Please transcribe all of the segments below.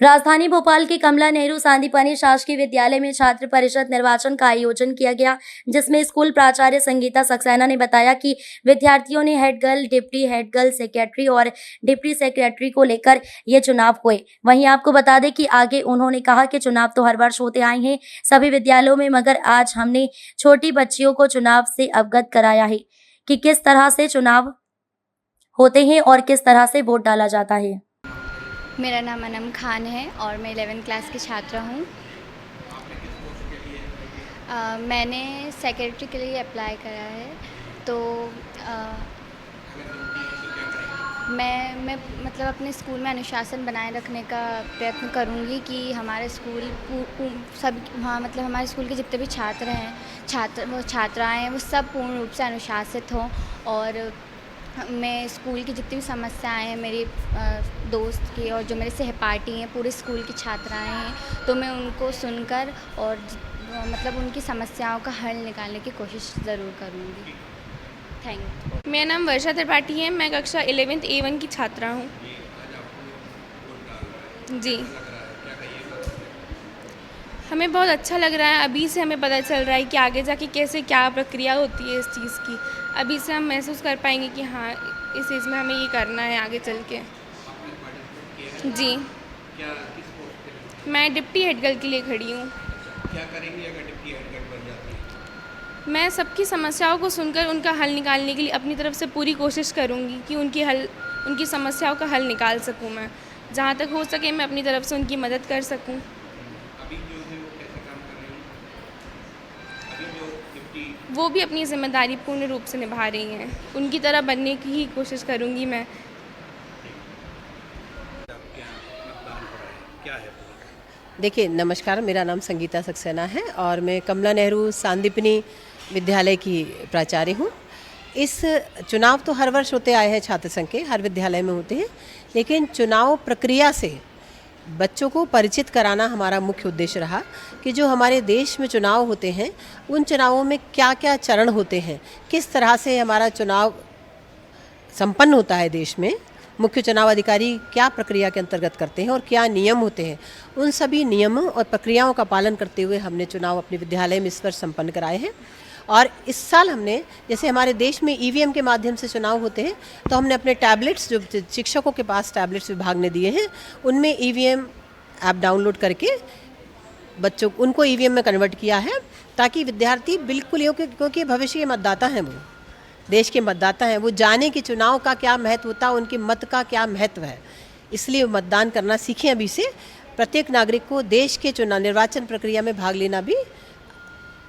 राजधानी भोपाल के कमला नेहरू सांदीपनि शासकीय विद्यालय में छात्र परिषद निर्वाचन का आयोजन किया गया, जिसमें स्कूल प्राचार्य संगीता सक्सेना ने बताया कि विद्यार्थियों ने head girl, deputy head girl, secretary और डिप्टी सेक्रेटरी को लेकर ये चुनाव हुए। वहीं आपको बता दें कि आगे उन्होंने कहा कि चुनाव तो हर वर्ष होते आए हैं सभी विद्यालयों में, मगर आज हमने छोटी बच्चियों को चुनाव से अवगत कराया है कि किस तरह से चुनाव होते हैं और किस तरह से वोट डाला जाता है। मेरा नाम अनम खान है और मैं 11वीं क्लास की छात्रा हूँ। मैंने सेक्रेटरी के लिए अप्लाई करा है, तो मैं मतलब अपने स्कूल में अनुशासन बनाए रखने का प्रयत्न करूँगी कि हमारे स्कूल सब हाँ मतलब हमारे स्कूल के जितने भी छात्र हैं, छात्राएँ हैं, वो सब पूर्ण रूप से अनुशासित हों। और मैं स्कूल की जितनी भी समस्याएं हैं मेरी दोस्त की और जो मेरे सहपाठी हैं, पूरे स्कूल की छात्राएं हैं, तो मैं उनको सुनकर और मतलब उनकी समस्याओं का हल निकालने की कोशिश ज़रूर करूँगी। Thank you. मेरा नाम वर्षा त्रिपाठी है। मैं कक्षा 11th A1 की छात्रा हूँ। जी, हमें बहुत अच्छा लग रहा है। अभी से हमें पता चल रहा है कि आगे जाके कैसे क्या प्रक्रिया होती है इस चीज़ की। अभी से हम महसूस कर पाएंगे कि हाँ, इस चीज़ में हमें ये करना है आगे चल के। जी, मैं डिप्टी हेड गर्ल के लिए खड़ी हूँ। क्या करेंगी अगर डिप्टी हेड गर्ल बन जाती है? मैं सबकी समस्याओं को सुनकर उनका हल निकालने के लिए अपनी तरफ से पूरी कोशिश करूँगी कि उनकी समस्याओं का हल निकाल सकूँ मैं। जहाँ तक हो सके मैं अपनी तरफ से उनकी मदद कर सकूँ। अभी जो है वो कैसे काम कर रही हैं? अभी जो डिप्टी वो भी अपनी ज़िम्मेदारी पूर्ण रूप से निभा रही हैं। उनकी तरह बनने की ही कोशिश करूँगी मैं। क्या मतदान हो रहा है, क्या है पूरा? देखिए, नमस्कार, मेरा नाम संगीता सक्सेना है और मैं कमला नेहरू सांदीपनि विद्यालय की प्राचार्य हूँ। इस चुनाव तो हर वर्ष होते आए हैं, छात्र संघ के हर विद्यालय में होते हैं, लेकिन चुनाव प्रक्रिया से बच्चों को परिचित कराना हमारा मुख्य उद्देश्य रहा कि जो हमारे देश में चुनाव होते हैं उन चुनावों में क्या क्या चरण होते हैं, किस तरह से हमारा चुनाव संपन्न होता है देश में, मुख्य चुनाव अधिकारी क्या प्रक्रिया के अंतर्गत करते हैं और क्या नियम होते हैं। उन सभी नियमों और प्रक्रियाओं का पालन करते हुए हमने चुनाव अपने विद्यालय में इस वर्ष संपन्न कराए हैं। और इस साल हमने, जैसे हमारे देश में ईवीएम के माध्यम से चुनाव होते हैं, तो हमने अपने टैबलेट्स, जो शिक्षकों के पास टैबलेट्स विभाग ने दिए हैं, उनमें ईवीएम ऐप डाउनलोड करके बच्चों उनको ईवीएम में कन्वर्ट किया है, ताकि विद्यार्थी बिल्कुल क्योंकि भविष्य के मतदाता हैं, वो देश के मतदाता हैं, वो जाने कि चुनाव का क्या महत्व होता है, उनके मत का क्या महत्व है। इसलिए मतदान करना सीखें अभी से। प्रत्येक नागरिक को देश के चुनाव निर्वाचन प्रक्रिया में भाग लेना भी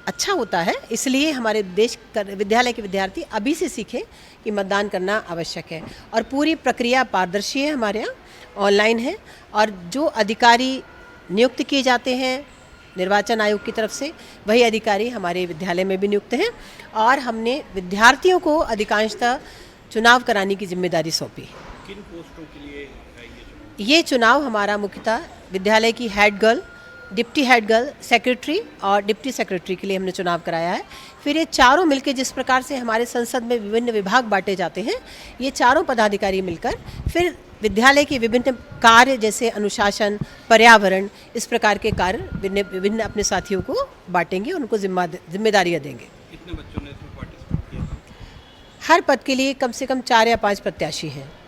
अच्छा होता है, इसलिए हमारे देश विद्यालय के विद्यार्थी अभी से सीखें कि मतदान करना आवश्यक है। और पूरी प्रक्रिया पारदर्शी है, हमारे यहाँ ऑनलाइन है, और जो अधिकारी नियुक्त किए जाते हैं निर्वाचन आयोग की तरफ से, वही अधिकारी हमारे विद्यालय में भी नियुक्त हैं। और हमने विद्यार्थियों को अधिकांशतः चुनाव कराने की जिम्मेदारी सौंपी। किन पोस्टों के लिए है ये चुनाव हमारा मुख्यतः विद्यालय की head girl, deputy head girl, secretary और डिप्टी सेक्रेटरी के लिए हमने चुनाव कराया है। फिर ये चारों मिलकर, जिस प्रकार से हमारे संसद में विभिन्न विभाग बांटे जाते हैं, ये चारों पदाधिकारी मिलकर फिर विद्यालय के विभिन्न कार्य जैसे अनुशासन, पर्यावरण, इस प्रकार के कार्य विभिन्न अपने साथियों को बांटेंगे, उनको जिम्मेदारियाँ देंगे। कितने बच्चों ने इसमें पार्टिसिपेट किया? हर पद के लिए कम से कम 4 या 5 प्रत्याशी हैं।